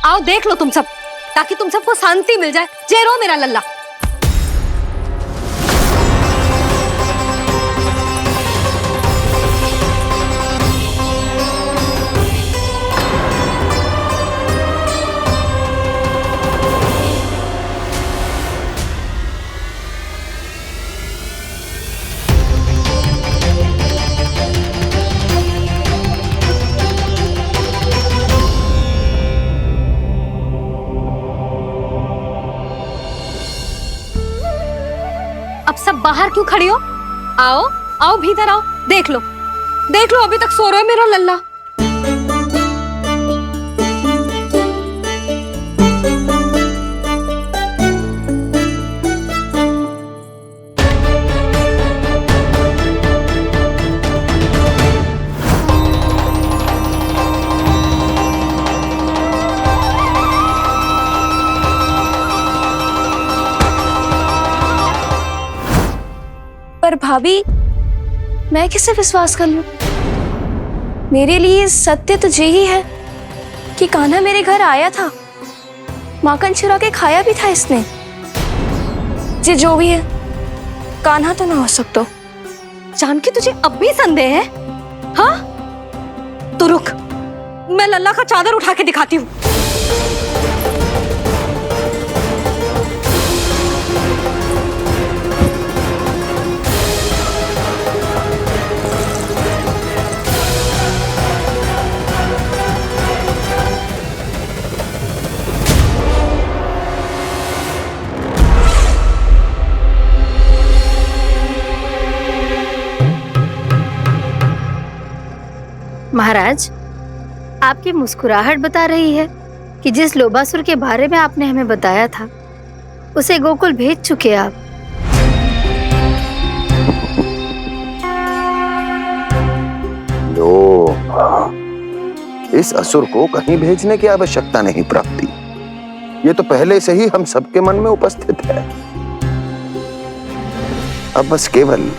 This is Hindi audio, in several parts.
आओ देख लो तुम सब, ताकि तुम सबको शांति मिल जाए। जय रो मेरा लल्ला। अब सब बाहर क्यों खड़ी हो? आओ आओ भीतर आओ, देख लो अभी तक सो रहा है मेरा लल्ला। पर भाभी, मैं किसे विश्वास कर लूं? मेरे लिए सत्य तो यही है कि कान्हा मेरे घर आया था, माखन चुरा के खाया भी था इसने। ये जो भी है, कान्हा तो ना हो सकता। जानकी तुझे अब भी संदेह है? हाँ तो रुक, मैं लल्ला का चादर उठा के दिखाती हूँ। महाराज, आपकी मुस्कुराहट बता रही है कि जिस लोबासुर के बारे में आपने हमें बताया था, उसे गोकुल भेज चुके आप। लोभ, इस असुर को कहीं भेजने की आवश्यकता नहीं प्राप्ति। ये तो पहले से ही हम सबके मन में उपस्थित है। अब बस केवल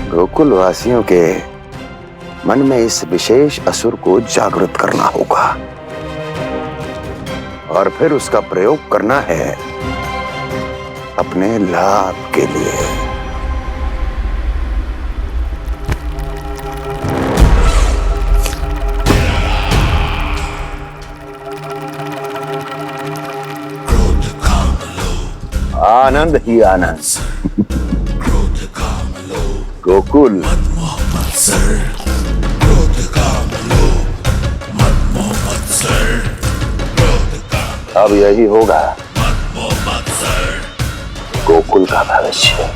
गोकुल वासियों के मन में इस विशेष असुर को जागृत करना होगा और फिर उसका प्रयोग करना है अपने लाभ के लिए। आनंद ही आनंद। गोकुल अब यही होगा गोकुल का भविष्य।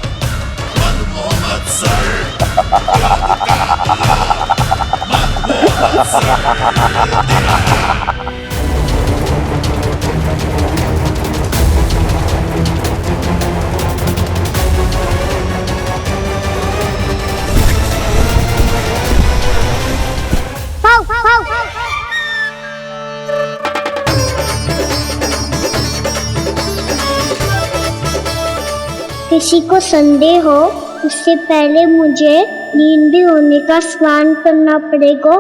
किसी को संदेह हो, उससे पहले मुझे नींद भी होने का स्नान करना पड़ेगा।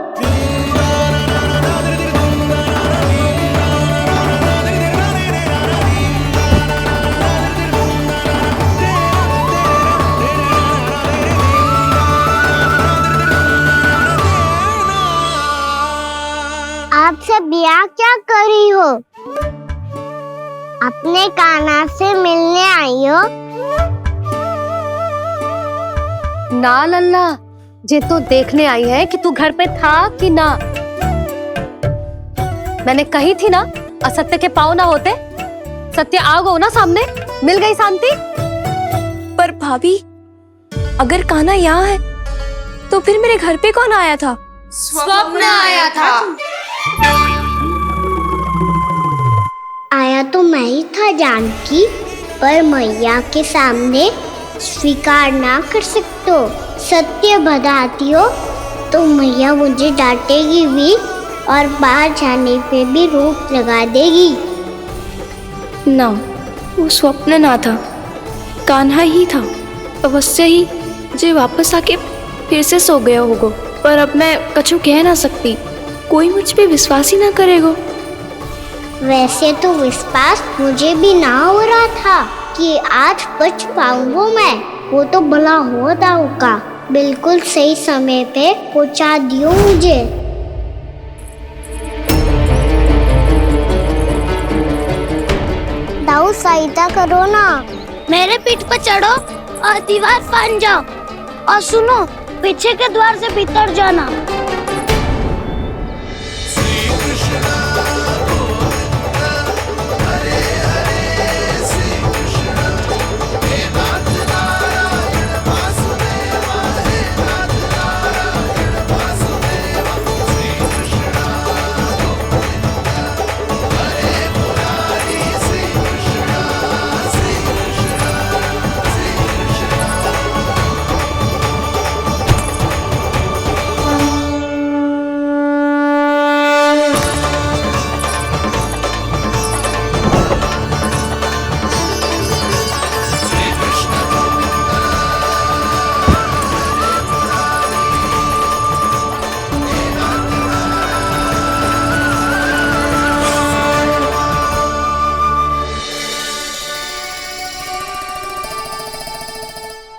आप सब यहाँ क्या कर रही हो? अपने कान्हा से मिलने आई हो? ना लल्ला, जे तो देखने आई है कि तू घर पे था कि ना। मैंने कही थी ना, असत्य के पांव ना होते। सत्य आ गो ना सामने, मिल गई शांति। पर भाभी, अगर कान्हा यहाँ है तो फिर मेरे घर पे कौन आया था? स्वप्न आया था। आया तो मैं ही था जानकी, पर मैया के सामने स्वीकार ना कर सकते हो। सत्य बताती हो तो मैया मुझे डांटेगी भी और बाहर जाने पे भी रोक लगा देगी। ना, वो स्वप्न ना था, कान्हा ही था। अवश्य ही जे वापस आके फिर से सो गया होगा, पर अब मैं कछु कह ना सकती। कोई मुझ पे विश्वास ही ना करेगा। वैसे तो विश्वास मुझे भी ना हो रहा था कि आज बच पाऊंगा मैं। वो तो भला होता होगा, बिल्कुल सही समय पे पहुंचा दियो मुझे। दाऊ सहायता करो ना, मेरे पीठ पर चढ़ो और दीवार फान जाओ, और सुनो पीछे के द्वार से भीतर जाना।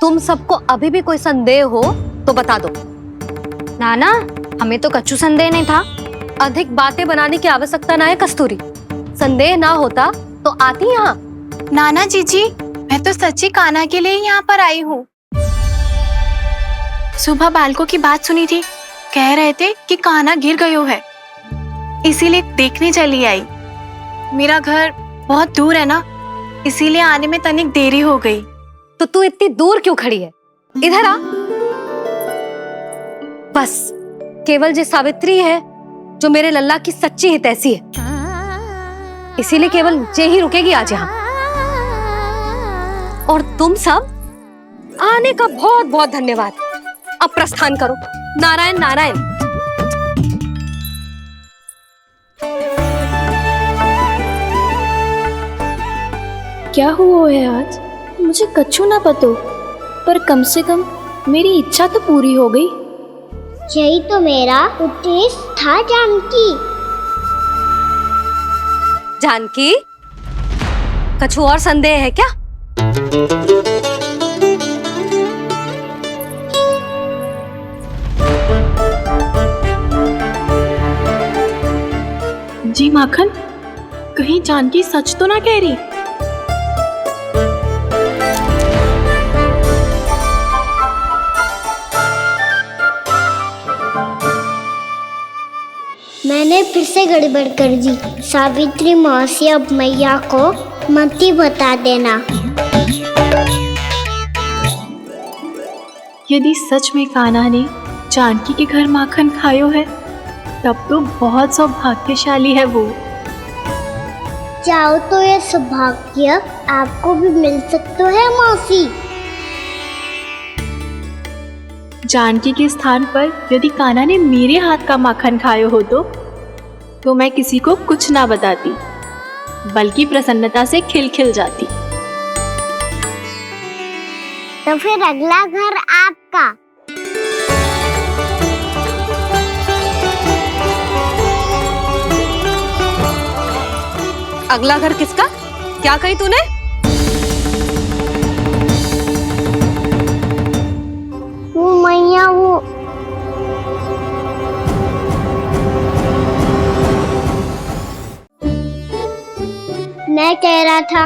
तुम सबको अभी भी कोई संदेह हो तो बता दो। नाना, हमें तो कच्चू संदेह नहीं था। अधिक बातें बनाने की आवश्यकता ना है कस्तूरी। संदेह ना होता तो आती यहाँ। नाना जीजी, मैं तो सच्ची कान्हा के लिए ही यहाँ पर आई हूँ। सुबह बालकों की बात सुनी थी, कह रहे थे कि कान्हा गिर गयो है, इसीलिए देखने चली आई। मेरा घर बहुत दूर है ना, इसीलिए आने में तनिक देरी हो गई। तो तू इतनी दूर क्यों खड़ी है? इधर आ। बस केवल जे सावित्री है जो मेरे लल्ला की सच्ची हितैषी है, इसीलिए केवल जे ही रुकेगी आज यहाँ। और तुम सब आने का बहुत बहुत धन्यवाद। अब प्रस्थान करो। नारायण नारायण। क्या हुआ है आज? मुझे कच्चू ना पतो, पर कम से कम मेरी इच्छा तो पूरी हो गई। यही तो मेरा उद्देश्य था जानकी। जानकी, कुछ और संदेह है क्या? जी माखन, कहीं जानकी सच तो ना कह रही? मैंने फिर से गड़बड़ कर दी। सावित्री मौसी अब मैया को मत ही बता देना। यदि सच में कान्हा ने जानकी के घर माखन खायो है, तब तो बहुत सौभाग्यशाली है वो। चाहो तो ये सौभाग्य आपको भी मिल सकता है मौसी। जानकी के स्थान पर यदि कान्हा ने मेरे हाथ का माखन खायो हो तो मैं किसी को कुछ ना बताती, बल्कि प्रसन्नता से खिलखिल जाती। तो फिर अगला घर आपका। अगला घर किसका? क्या कही तूने? वो मैया, वो मैं कह रहा था,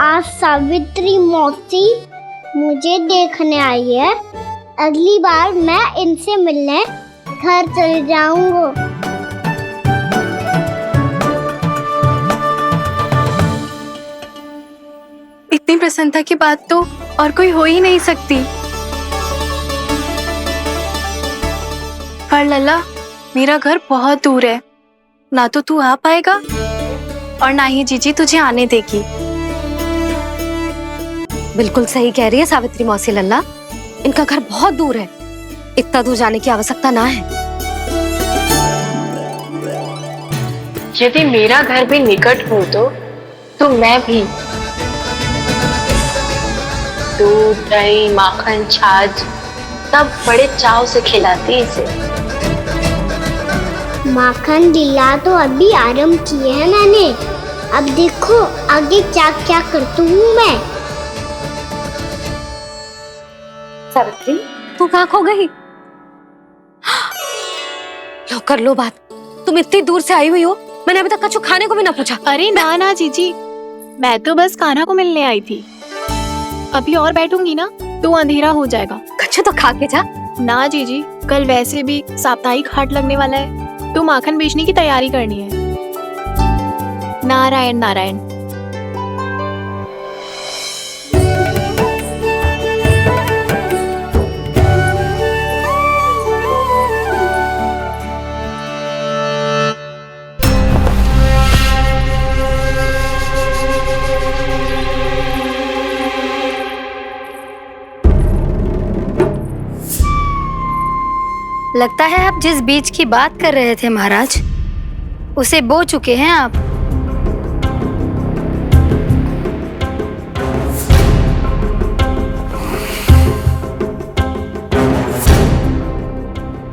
आज सावित्री मौसी मुझे देखने आई है। अगली बार मैं इनसे मिलने घर चले जाऊंगा। इतनी प्रसन्नता की बात तो और कोई हो ही नहीं सकती। पर लल्ला, मेरा घर बहुत दूर है, ना तो तू आ पाएगा और ना ही जीजी तुझे आने देगी। बिल्कुल सही कह रही है सावित्री मौसी लल्ला, इनका घर बहुत दूर है, इतना दूर जाने की आवश्यकता ना है। यदि मेरा घर भी निकट हो तो मैं भी दूध, दही, माखन, छाछ सब बड़े चाव से खिलाती इसे। माखन दिला तो अभी आरंभ किए है मैंने। अब देखो आगे क्या क्या करती हूँ मैं। सावित्री, तू कहाँ खो गई? लो कर लो बात। तुम इतनी दूर से आई हुई हो, मैंने अभी तक कुछ खाने को भी ना पूछा। अरे ना ना जीजी, मैं तो बस कान्हा को मिलने आई थी। अभी और बैठूंगी ना तो अंधेरा हो जाएगा। कुछ तो खा के जा। ना जीजी, कल वैसे भी साप्ताहिक हाट लगने वाला है तो माखन बेचने की तैयारी करनी है। नारायण नारायण। लगता है आप जिस बीज की बात कर रहे थे महाराज, उसे बो चुके हैं आप।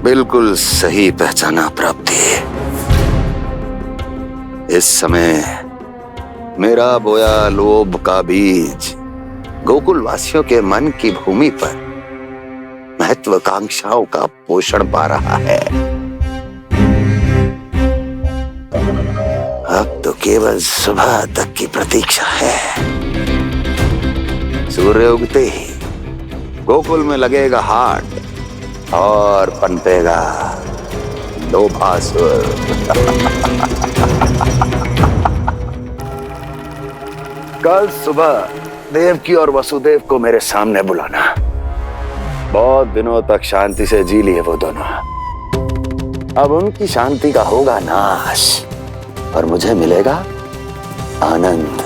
बिल्कुल सही पहचाना प्राप्ति। इस समय मेरा बोया लोभ का बीज गोकुल वासियों के मन की भूमि पर महत्वाकांक्षाओं का पोषण पा रहा है। अब तो केवल सुबह तक की प्रतीक्षा है। सूर्य उगते ही गोकुल में लगेगा हाट और पनपेगा लोभासुर। कल सुबह देवकी और वसुदेव को मेरे सामने बुलाना। बहुत दिनों तक शांति से जी लिए वो दोनों, अब उनकी शांति का होगा नाश और मुझे मिलेगा आनंद,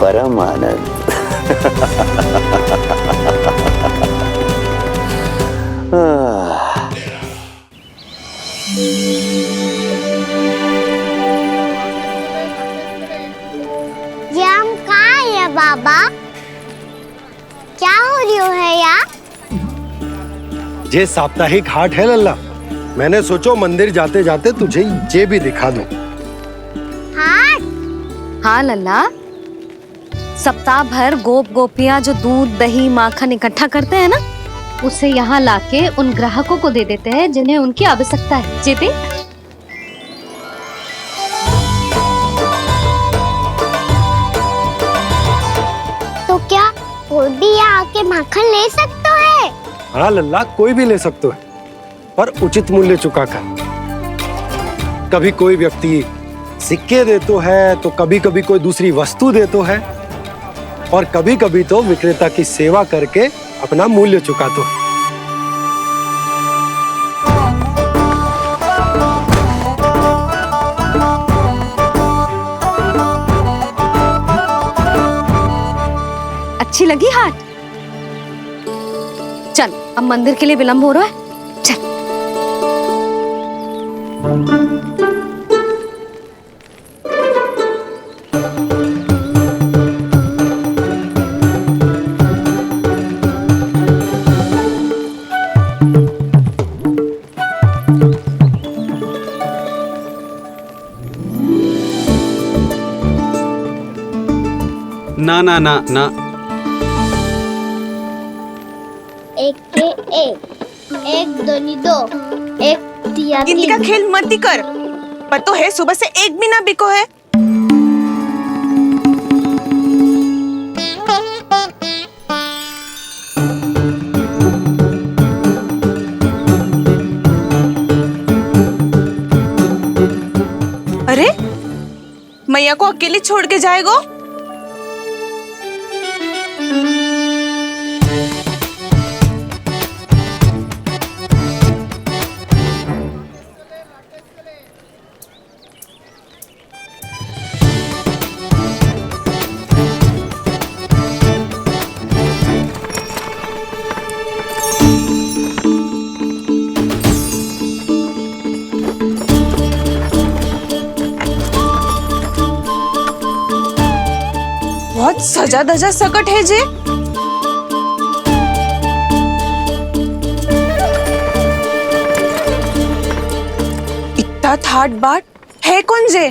परम आनंद। ये हम कहाँ है बाबा? क्या हो रही है यार? ये साप्ताहिक हाट है लल्ला। मैंने सोचो मंदिर जाते जाते तुझे ये भी दिखा दूं। हाट? हाँ लल्ला, सप्ताह भर गोप गोपियां जो दूध दही माखन इकट्ठा करते हैं ना, उसे यहाँ लाके उन ग्राहकों को दे देते हैं जिन्हें उनकी आवश्यकता है। जी देख। तो क्या कोई भी यहाँ आके माखन ले सकता है? हाँ लल्ला, कोई भी ले सकते है, पर उचित मूल्य चुका कर। कभी कोई व्यक्ति सिक्के देतो है तो कभी कभी कोई दूसरी वस्तु देतो है और कभी कभी तो विक्रेता की सेवा करके अपना मूल्य चुकातो है। अच्छी लगी हाट? चल, अब मंदिर के लिए विलंब हो रहा है। चल। ना ना ना ना, एक के एक दोनी दो, एक दिया गिनती का खेल मत ही कर। पतो है सुबह से एक भी ना बिको है। अरे मैया को अकेले छोड़ के जाएगो? बहुत सजा धजा सकट है जे। इतना थाट बाट है कौन जे?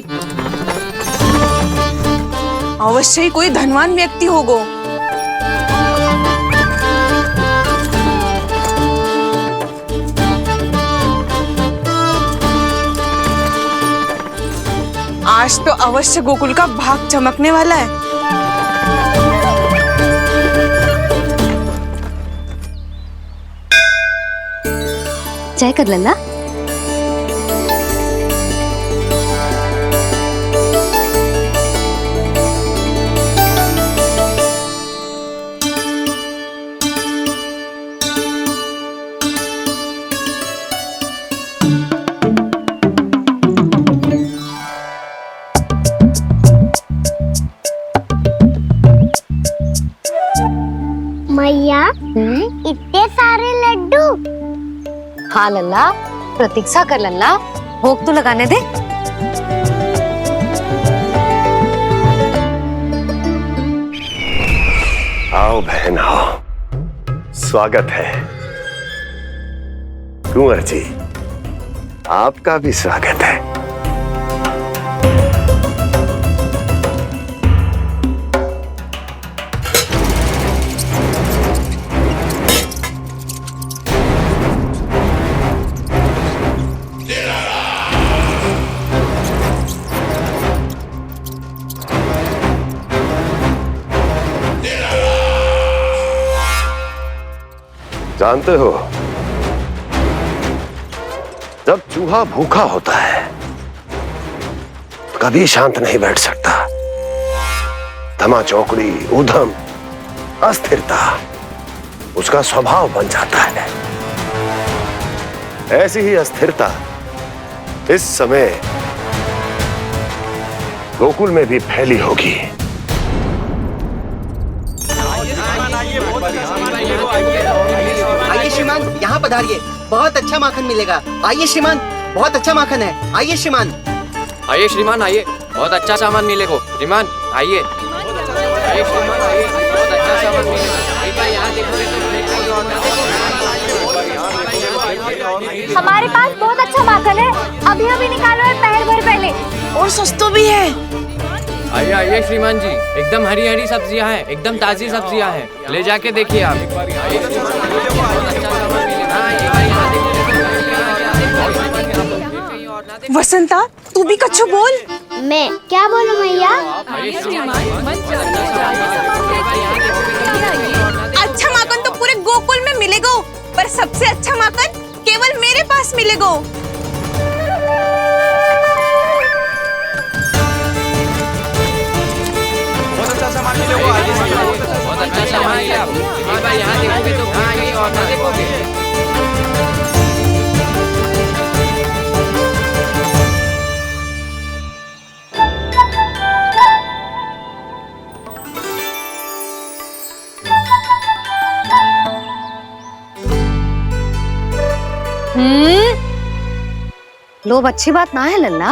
अवश्य ही कोई धनवान व्यक्ति होगो। आज तो अवश्य गोकुल का भाग चमकने वाला है। चाय कर लल्ला। मैया इतने सारे लड्डू। हाँ लल्ला, प्रतीक्षा कर लल्ला, भोग तो लगाने दे। आओ बहन आओ, स्वागत है। कुंवर जी, आपका भी स्वागत है। जानते हो, जब चूहा भूखा होता है कभी शांत नहीं बैठ सकता। धमा चौकड़ी, उधम, अस्थिरता उसका स्वभाव बन जाता है। ऐसी ही अस्थिरता इस समय गोकुल में भी फैली होगी। आइए श्रीमान, यहाँ पधारिए, बहुत अच्छा माखन मिलेगा। आइए श्रीमान, बहुत अच्छा माखन है। आइए श्रीमान। आइए श्रीमान, आइए, बहुत अच्छा सामान मिलेगा। श्रीमान आइए, आइए श्रीमान, आइए, बहुत अच्छा सामान मिलेगा। यहाँ हमारे पास बहुत अच्छा माखन है, अभी अभी निकालो है, पहर भर पहले, और सस्तो भी है। आइए आइए श्रीमान जी, एकदम हरी हरी सब्जियां हैं, एकदम ताजी सब्जियां हैं, ले जाके देखिए आप। वसंता, तू भी कच्छु बोल। मैं क्या बोलूं मैया? अच्छा माखन तो पूरे गोकुल में मिलेगा, पर सबसे अच्छा माखन केवल मेरे पास मिलेगा। बहुत अच्छा सामान है आप। यहाँ देखोगे तो कहीं और ना देखोगे। लोभ अच्छी बात ना है लल्ला।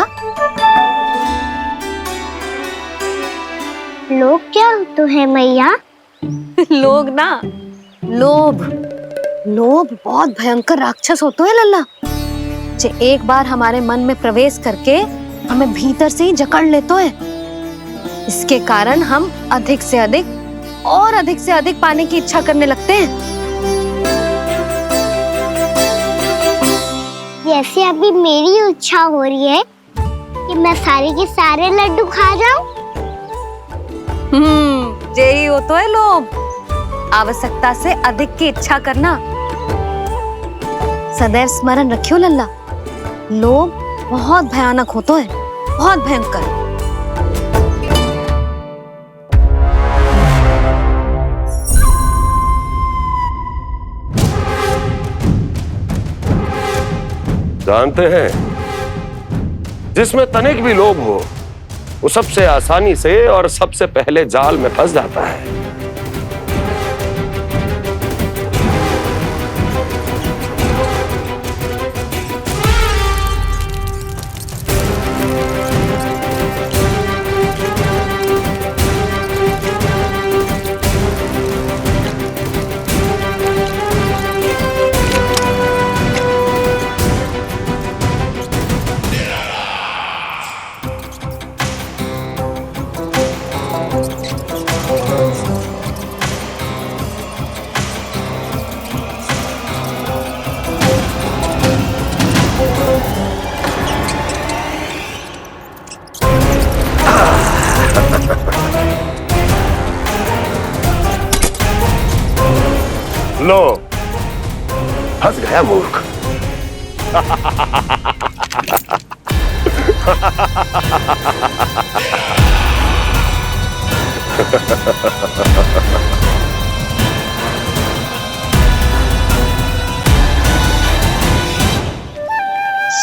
लोग क्या तो है मैया? लोग ना, लोभ। लोभ बहुत भयंकर राक्षस होते हैं लल्ला, जो एक बार हमारे मन में प्रवेश करके हमें भीतर से ही जकड़ लेते हैं। इसके कारण हम अधिक से अधिक और अधिक से अधिक पाने की इच्छा करने लगते हैं। जैसे अभी मेरी इच्छा हो रही है कि मैं सारे के सारे लड्डू खा जाऊं। यही हो तो है लोभ, आवश्यकता से अधिक की इच्छा करना। सदैव स्मरण रखियो लल्ला, लोभ बहुत भयानक होता है, बहुत भयंकर। जानते हैं, जिसमें तनिक भी लोभ हो वो सबसे आसानी से और सबसे पहले जाल में फंस जाता है। लो, फंस गया मूर्ख।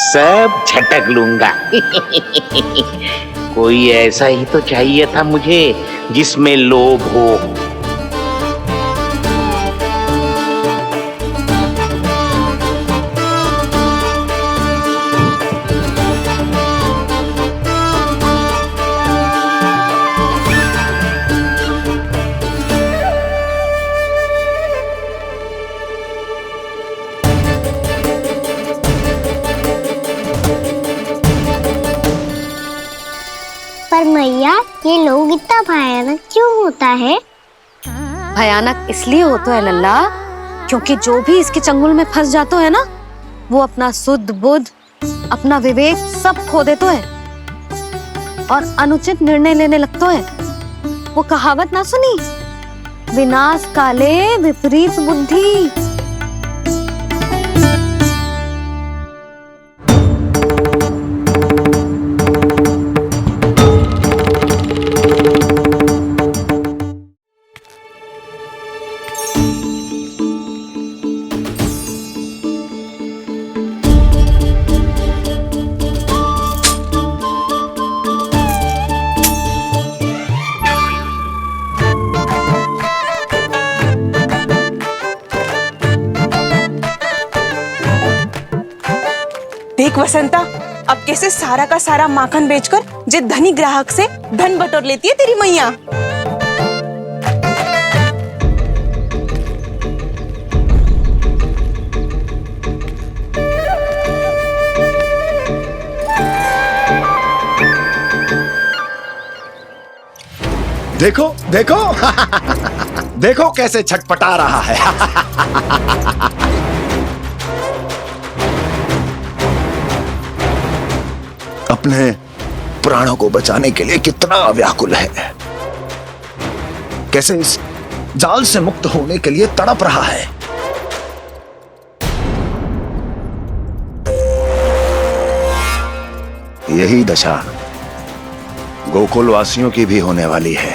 सब झटक लूंगा। कोई ऐसा ही तो चाहिए था मुझे जिसमें लोभ हो। पर मैया ये लोग इतना भयानक क्यों होता है? भयानक इसलिए होता है लल्ला, क्योंकि जो भी इसके चंगुल में फंस जाता है ना, वो अपना शुद्ध बुद्ध, अपना विवेक सब खो देता है और अनुचित निर्णय लेने लगता है। वो कहावत ना सुनी, विनाश काले विपरीत बुद्धि। देख वसंता, अब कैसे सारा का सारा माखन बेचकर जे धनी ग्राहक से धन बटोर लेती है तेरी मैया। देखो देखो देखो कैसे छटपटा रहा है। अपने प्राणों को बचाने के लिए कितना व्याकुल है, कैसे इस जाल से मुक्त होने के लिए तड़प रहा है। यही दशा गोकुल वासियों की भी होने वाली है,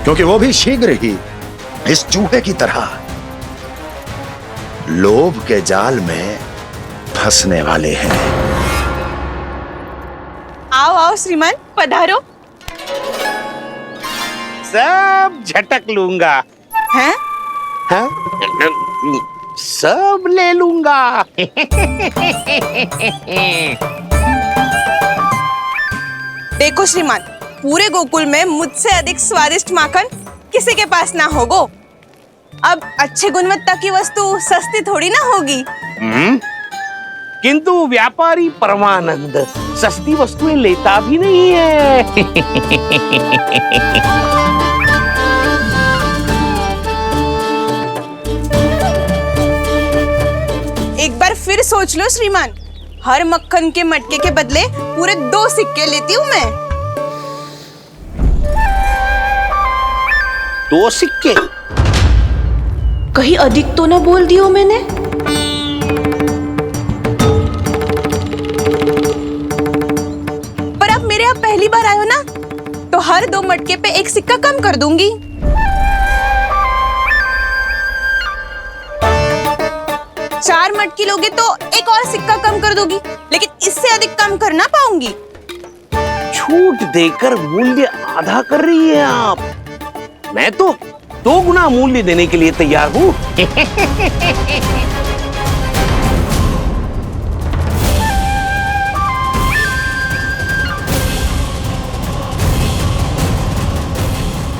क्योंकि वो भी शीघ्र ही इस चूहे की तरह लोभ के जाल में फंसने वाले हैं। आओ आओ श्रीमान, पधारो। सब झटक लूंगा। हैं? हाँ? सब ले लूंगा। देखो श्रीमान, पूरे गोकुल में मुझसे अधिक स्वादिष्ट माखन किसी के पास ना होगो। अब अच्छे गुणवत्ता की वस्तु सस्ती थोड़ी ना होगी। किंतु व्यापारी परमानंद सस्ती वस्तुएं लेता भी नहीं है। एक बार फिर सोच लो श्रीमान, हर मक्खन के मटके के बदले पूरे 2 सिक्के लेती हूँ मैं। 2 सिक्के? कहीं अधिक तो ना बोल दियो मैंने? पर आप मेरे यहाँ पहली बार आए हो ना, तो हर 2 मटके पे 1 सिक्का कम कर दूंगी। चार मटकी लोगे तो 1 और सिक्का कम कर दोगी, लेकिन इससे अधिक कम कर ना पाऊंगी। छूट देकर मूल्य आधा कर रही है आप। मैं तो 2 गुना मूल्य देने के लिए तैयार हूँ।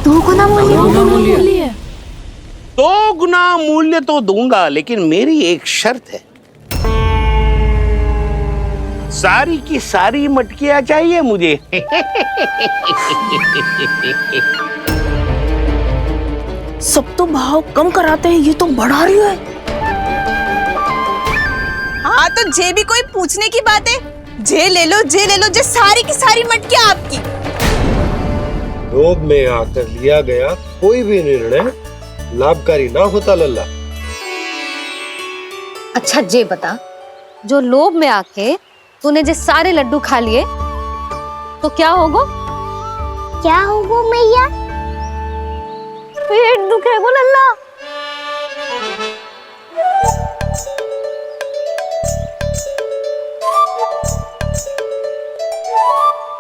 दो गुना मूल्य? 2 गुना मूल्य तो दूंगा, लेकिन मेरी एक शर्त है। सारी की सारी मटकियां चाहिए मुझे। सब तो भाव कम कराते हैं, ये तो बढ़ा रही है। हाँ तो जे भी कोई पूछने की बात है, जे ले लो, जे सारी की सारी मटकियां आपकी। लोभ में आकर लिया गया कोई भी निर्णय लाभकारी ना होता लल्ला। अच्छा जे बता, जो लोभ में आके तूने जे सारे लड्डू खा लिए तो क्या होगा? क्या होगा मैया? पेट दुखेगा लल्ला।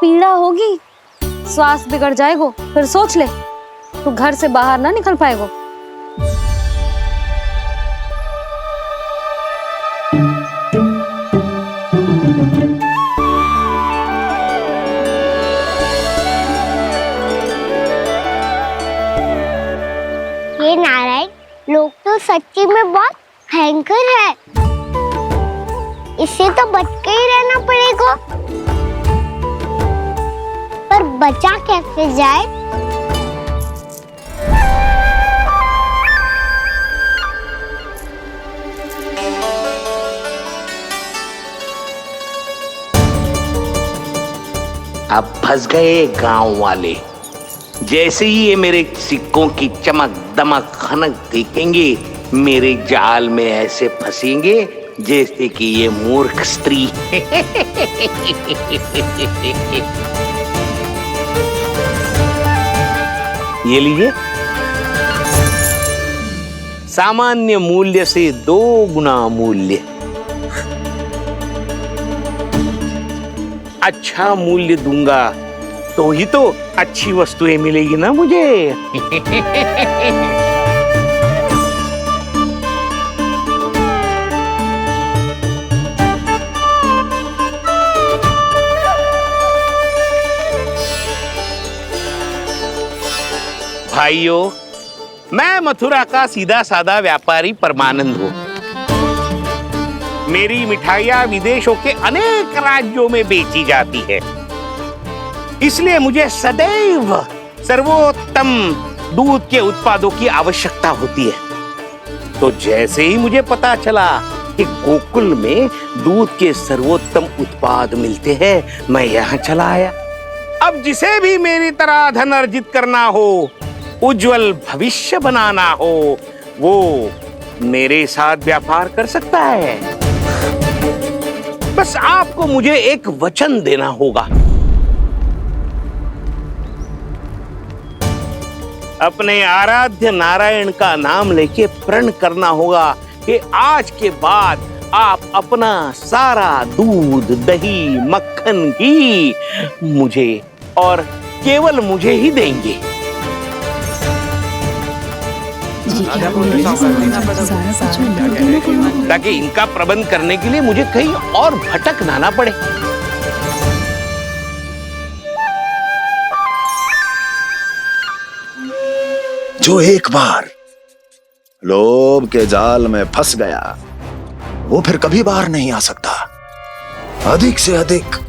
पीड़ा होगी, स्वास्थ्य बिगड़ जाएगा, फिर सोच ले तू घर से बाहर ना निकल पाएगा। ये नारायण लोग तो सच्ची में बहुत भयंकर है, इससे तो बच के ही रहना पड़ेगा। पर बचा कैसे जाए? अब फंस गए गांव वाले। जैसे ही ये मेरे सिक्कों की चमक दमक खनक देखेंगे, मेरे जाल में ऐसे फंसेंगे जैसे कि ये मूर्ख स्त्री। ये लीजिए, सामान्य मूल्य से 2 गुना मूल्य। अच्छा मूल्य दूंगा तो ही तो अच्छी वस्तुएं मिलेगी ना मुझे। भाइयों, मैं मथुरा का सीधा साधा व्यापारी परमानंद हूं। मेरी मिठाइयां विदेशों के अनेक राज्यों में बेची जाती है, इसलिए मुझे सदैव सर्वोत्तम दूध के उत्पादों की आवश्यकता होती है। तो जैसे ही मुझे पता चला कि गोकुल में दूध के सर्वोत्तम उत्पाद मिलते हैं, मैं यहाँ चला आया। अब जिसे भी मेरी तरह धन अर्जित करना हो, उज्जवल भविष्य बनाना हो, वो मेरे साथ व्यापार कर सकता है। बस आपको मुझे एक वचन देना होगा। अपने आराध्य नारायण का नाम लेके प्रण करना होगा कि आज के बाद आप अपना सारा दूध, दही, मक्खन, घी मुझे और केवल मुझे ही देंगे। ताकि इनका प्रबंध करने के लिए मुझे कहीं और भटकना ना पड़े। जो एक बार लोभ के जाल में फंस गया, वो फिर कभी बाहर नहीं आ सकता। अधिक से अधिक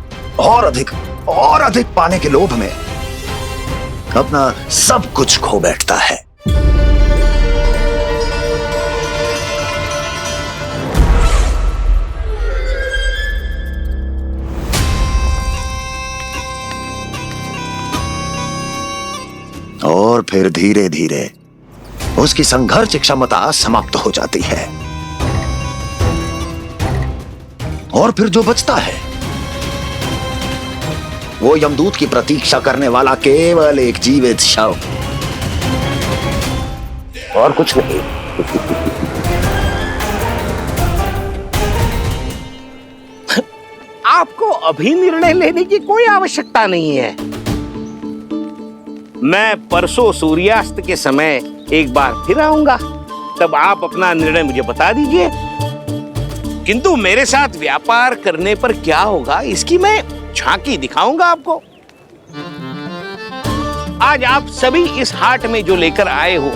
और अधिक और अधिक पाने के लोभ में अपना सब कुछ खो बैठता है। और फिर धीरे धीरे उसकी संघर्ष क्षमता समाप्त हो जाती है, और फिर जो बचता है वो यमदूत की प्रतीक्षा करने वाला केवल एक जीवित शव, और कुछ नहीं। आपको अभी निर्णय लेने की कोई आवश्यकता नहीं है। मैं परसों सूर्यास्त के समय एक बार फिर आऊंगा, तब आप अपना निर्णय मुझे बता दीजिए। किंतु मेरे साथ व्यापार करने पर क्या होगा, इसकी मैं झांकी दिखाऊंगा आपको। आज आप सभी इस हाट में जो लेकर आए हो,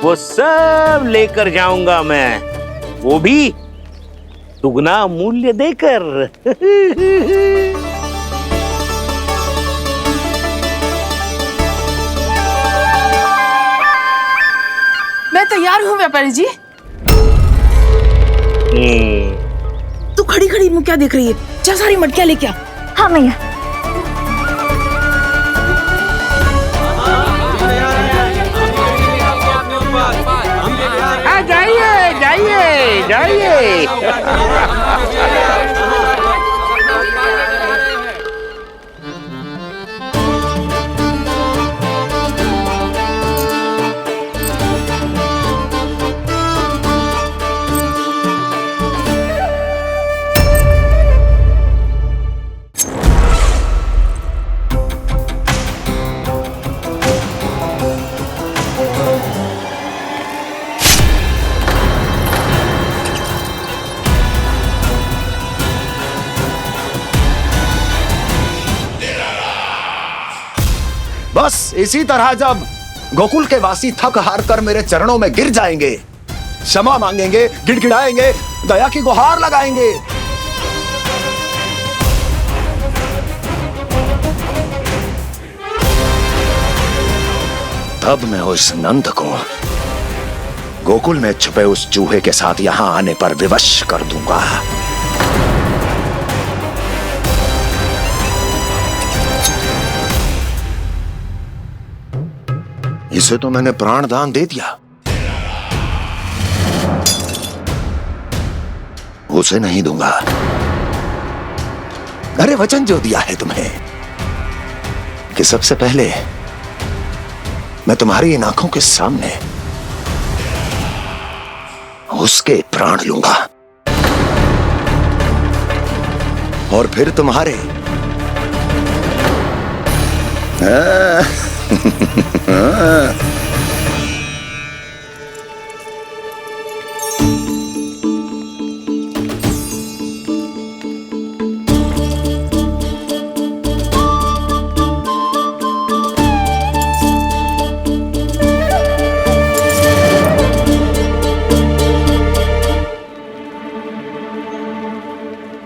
वो सब लेकर जाऊंगा मैं, वो भी दुगना मूल्य देकर। मैं तैयार हूँ व्यापारी जी। तू खड़ी खड़ी मुँह क्या देख रही है? जा सारी मटकियाँ लेके आ। हाँ मैया। बस इसी तरह जब गोकुल के वासी थक हार कर मेरे चरणों में गिर जाएंगे, क्षमा मांगेंगे, गिड़गिड़ाएंगे, दया की गुहार लगाएंगे, तब मैं उस नंद को गोकुल में छुपे उस चूहे के साथ यहां आने पर विवश कर दूंगा। इसे तो मैंने प्राण दान दे दिया, उसे नहीं दूंगा। अरे वचन जो दिया है तुम्हें कि सबसे पहले मैं तुम्हारी इन आंखों के सामने उसके प्राण लूंगा और फिर तुम्हारे।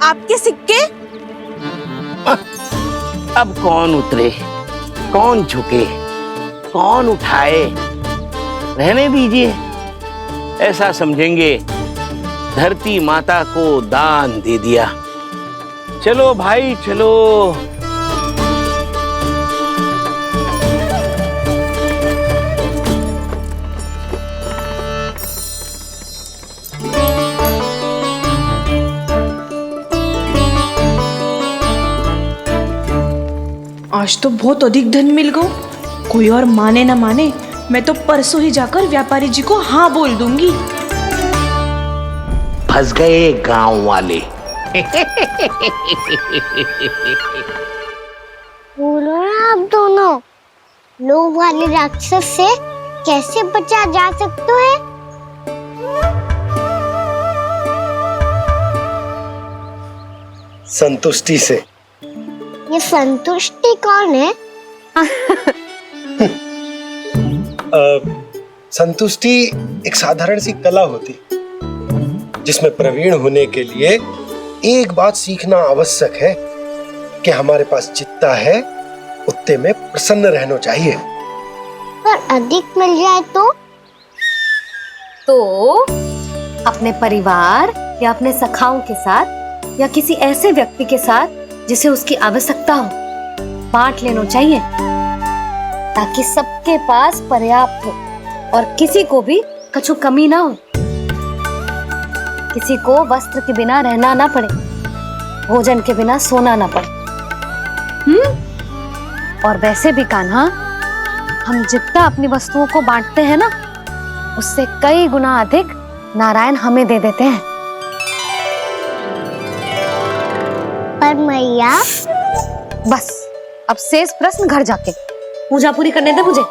आपके सिक्के? अब कौन उतरे, कौन झुके, कौन उठाए, रहने दीजिए। ऐसा समझेंगे धरती माता को दान दे दिया। चलो भाई चलो। आज तो बहुत अधिक धन मिल गो। कोई और माने ना माने, मैं तो परसों ही जाकर व्यापारी जी को हाँ बोल दूंगी। फंस गए गांव वाले। बोलो ना आप दोनों, लोभ वाले राक्षस से कैसे बचा जा सकता है? संतुष्टि से। ये संतुष्टि कौन है? संतुष्टि एक साधारण सी कला होती जिसमें प्रवीण होने के लिए एक बात सीखना आवश्यक है कि हमारे पास जितना है उतने में प्रसन्न रहना चाहिए। पर अधिक मिल जाए तो अपने परिवार या अपने सखाओं के साथ या किसी ऐसे व्यक्ति के साथ जिसे उसकी आवश्यकता हो बांट लेना चाहिए, ताकि सबके पास पर्याप्त हो और किसी को भी कछु कमी ना हो, किसी को वस्त्र के बिना रहना ना पड़े, भोजन के बिना सोना ना पड़े। और वैसे भी कान्हा, हम जितना अपनी वस्तुओं को बांटते हैं ना, उससे कई गुना अधिक नारायण हमें दे देते हैं। पर मैया, बस अब शेष प्रश्न घर जाके पूजा पूरी करने दे मुझे।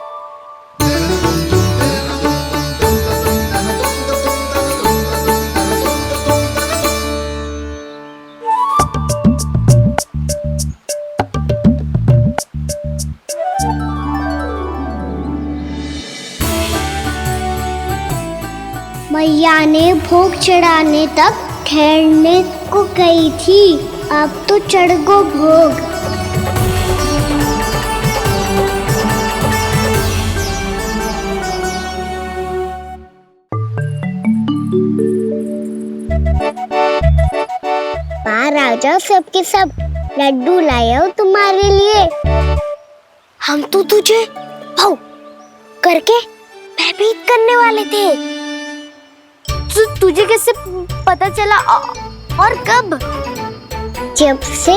मैया ने भोग चढ़ाने तक ठहरने को कही थी, अब तो चढ़ गो भोग। बाहर आ जाओ सबके सब, लड्डू लाया हूँ तुम्हारे लिए। हम तो तुझे भाव करके भयभीत करने वाले थे, तुझे कैसे पता चला और कब? जब से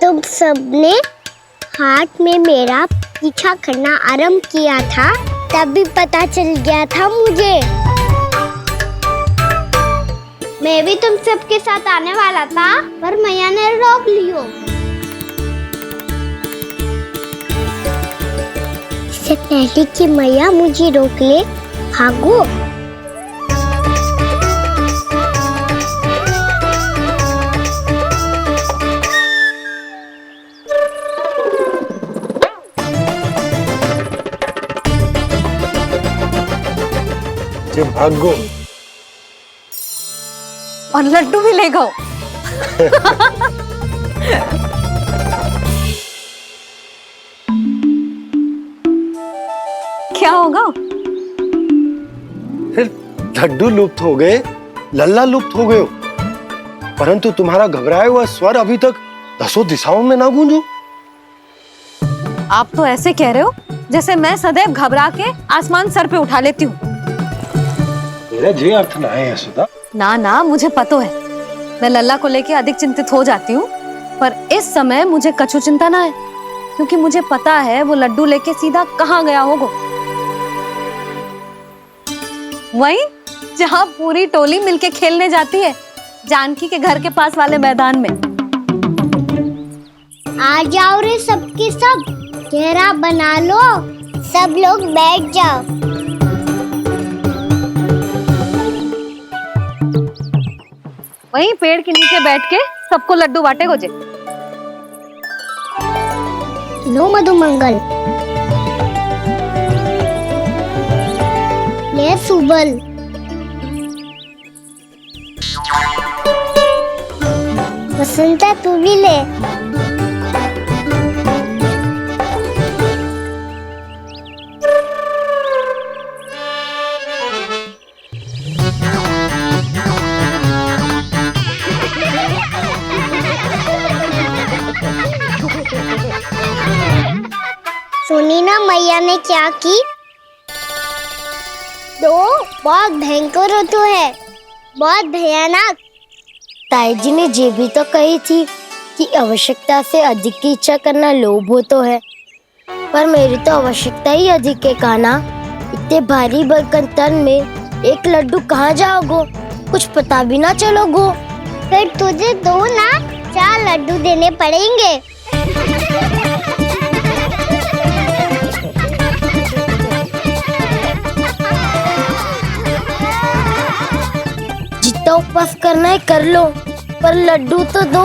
तुम सबने हाथ में मेरा पीछा करना आरंभ किया था तभी पता चल गया था मुझे। मैं भी तुम सबके साथ आने वाला था पर मैया ने रोक लियो। इससे पहले कि मैया मुझे रोक ले, भागो। भागो और लड्डू भी ले गो। क्या होगा? फिर लड्डू लुप्त हो गए, लल्ला लुप्त हो गए, परंतु तुम्हारा घबराया हुआ स्वर अभी तक 10 दिशाओं में ना गूंजो। आप तो ऐसे कह रहे हो जैसे मैं सदैव घबरा के आसमान सर पे उठा लेती हूँ। मेरा जे अर्थ ना है यशोदा। ना ना, मुझे पता है मैं लल्ला को लेके अधिक चिंतित हो जाती हूँ, पर इस समय मुझे कछु चिंता ना है क्योंकि मुझे पता है वो लड्डू लेके सीधा कहाँ गया होगा। वहीं जहाँ पूरी टोली मिलके खेलने जाती है, जानकी के घर के पास वाले मैदान में। आ जाओ रे सबके सब, घेरा बना लो, सब लोग बैठ जाओ। वहीं पेड़ के नीचे बैठ के सबको लड्डू बांटे गोजे। लो मधुमंगल, ले सुबल, वसंता तू भी ले। सुनी ना मैया ने क्या की? तो बहुत भयंकर ऋतु है, बहुत भयानक। ताई जी ने ये भी तो कही थी कि आवश्यकता से अधिक की इच्छा करना लोभ हो तो है, पर मेरी तो आवश्यकता ही अधिक है कान्हा। इतने भारी बर्तन तन में एक लड्डू कहाँ जाओगो, कुछ पता भी ना चलोगो। फिर तुझे 2 ना 4 लड्डू देने पड़ेंगे। जितना उपवास करना है कर लो, पर लड्डू तो दो।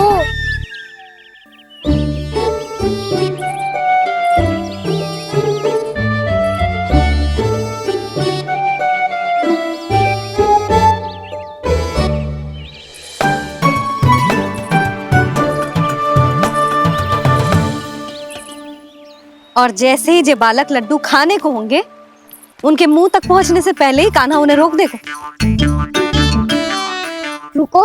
और जैसे ही जे बालक लड्डू खाने को होंगे, उनके मुंह तक पहुंचने से पहले ही कान्हा उन्हें रोक देगा। रुको,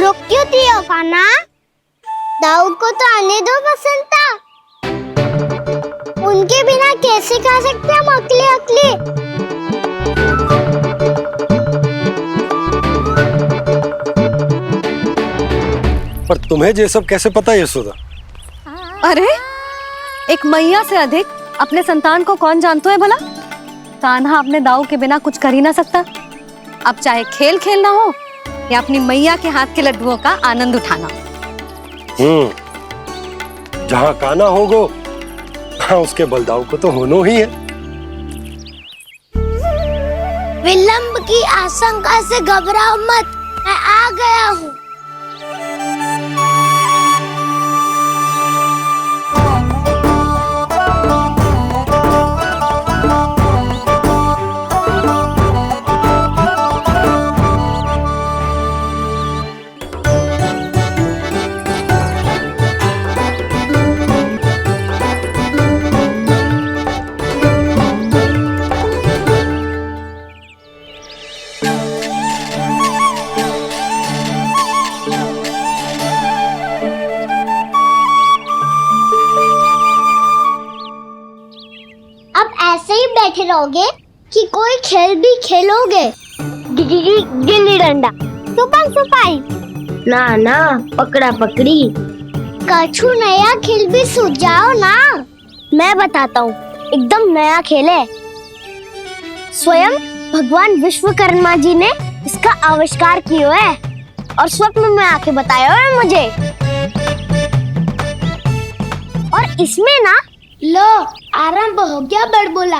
रुक क्यों दियो कान्हा? दाऊद को तो आने दो बसंता। उनके बिना कैसे खा सकते हम अकेले अकेले? पर तुम्हें ये सब कैसे पता यशोदा? अरे एक मैया से अधिक अपने संतान को कौन जानता है भला? कान्हा अपने दाऊ के बिना कुछ कर ही ना सकता। अब चाहे खेल खेलना हो या अपनी मैया के हाथ के लड्डुओं का आनंद उठाना। जहाँ कान्हा होगो हाँ उसके बलदाऊ को तो होनो ही है। विलंब की आशंका से घबराओ मत, मैं आ गया हूँ। ही बैठे रहोगे कि कोई खेल भी खेलोगे? गिल्ली डंडा, छुपन छुपाई, ना पकड़ा पकड़ी, कछु नया खेल भी सुझाओ ना। मैं बताता हूँ, एकदम नया खेल है। स्वयं भगवान विश्वकर्मा जी ने इसका आविष्कार किया है और स्वप्न में आके बताया है मुझे। और इसमें ना, लो आरंभ हो गया बड़बोला।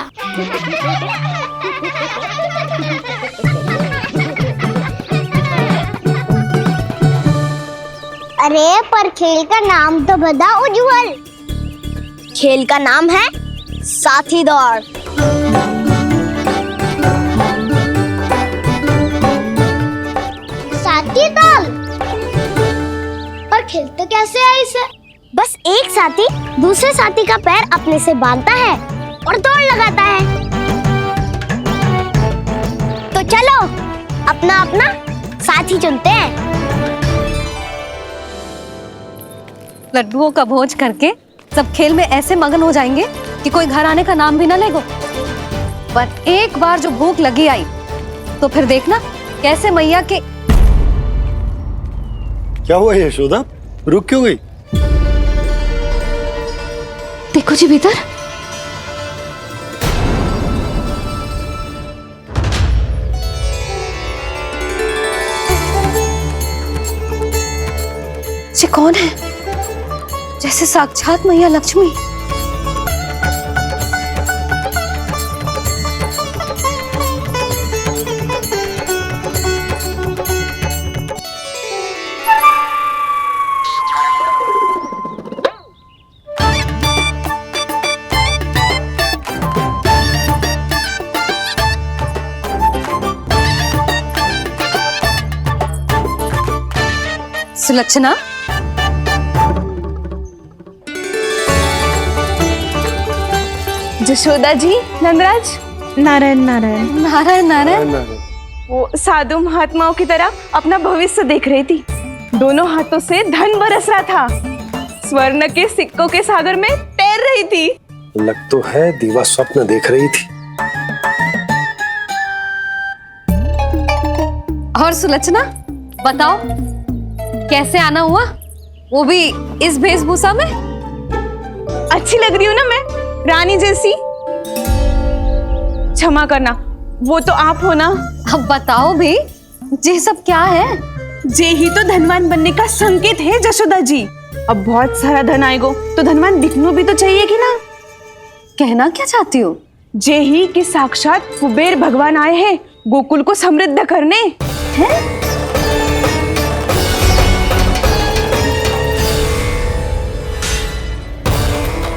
अरे पर खेल का नाम तो बता उज्जवल। खेल का नाम है साथी दौड़। साथी दौड़? पर खेलते कैसे है इसे? बस एक साथी दूसरे साथी का पैर अपने से बांधता है और दौड़ लगाता है। तो चलो अपना अपना साथी चुनते हैं। लड्डुओं का भोज करके सब खेल में ऐसे मगन हो जाएंगे कि कोई घर आने का नाम भी ना लेगो। पर एक बार जो भूख लगी आई तो फिर देखना कैसे मैया के। क्या हुआ यशोदा, रुक क्यों गई? देखो जी भीतर। ये कौन है? जैसे साक्षात मैया लक्ष्मी। सुलक्षणा, जशोदा जी, नंदराज, नारायण नारायण नारायण नारायण। वो साधु महात्माओं की तरह अपना भविष्य देख रही थी। दोनों हाथों से धन बरस रहा था। स्वर्ण के सिक्कों के सागर में तैर रही थी। लग तो है दीवा स्वप्न देख रही थी। और सुलक्षणा बताओ, कैसे आना हुआ, वो भी इस वेशभूषा में? अच्छी लग रही हूँ ना मैं, रानी जैसी? क्षमा करना, वो तो आप हो ना। अब बताओ भी, ये सब क्या है? जे ही तो धनवान बनने का संकेत है जशोदा जी। अब बहुत सारा धन आएगो तो धनवान दिखना भी तो चाहिए कि ना। कहना क्या चाहती हो? जे ही कि साक्षात कुबेर भगवान आए हैं गोकुल को समृद्ध करने। हैं?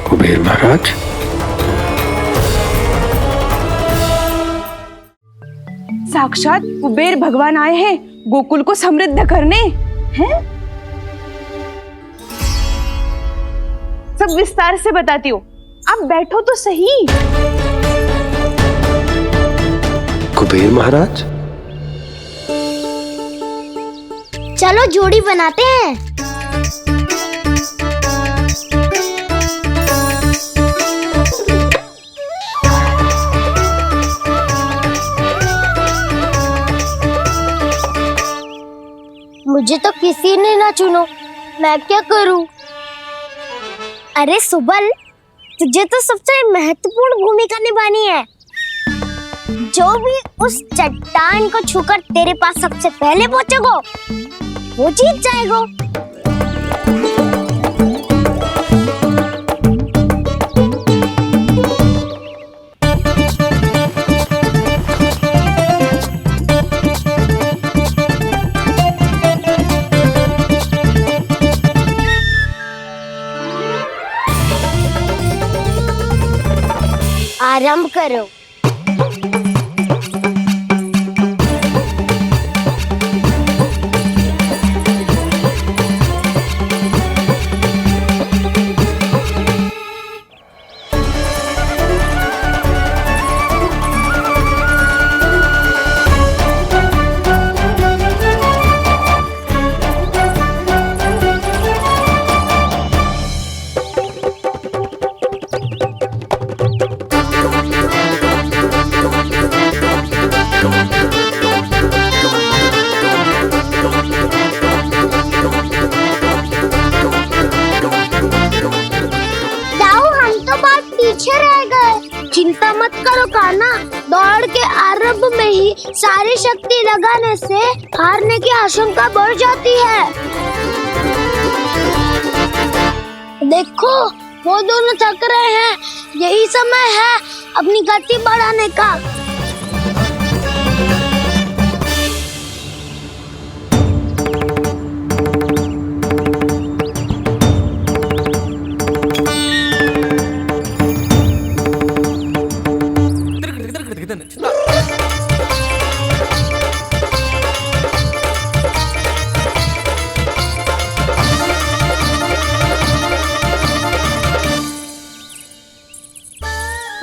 कुबेर महाराज? साक्षात कुबेर भगवान आए हैं गोकुल को समृद्ध करने। हैं? सब विस्तार से बताती हूँ, आप बैठो तो सही। कुबेर महाराज? चलो जोड़ी बनाते हैं। मुझे तो किसी ने ना चुनो, मैं क्या करूं? अरे सुबल, तुझे तो सबसे महत्वपूर्ण भूमिका निभानी है। जो भी उस चट्टान को छूकर तेरे पास सबसे पहले पहुंचेगा, वो जीत जाएगा। आरंभ करो। रह गए। चिंता मत करो कान्हा, दौड़ के आरंभ में ही सारी शक्ति लगाने से हारने की आशंका बढ़ जाती है। देखो वो दोनों थक रहे हैं, यही समय है अपनी गति बढ़ाने का।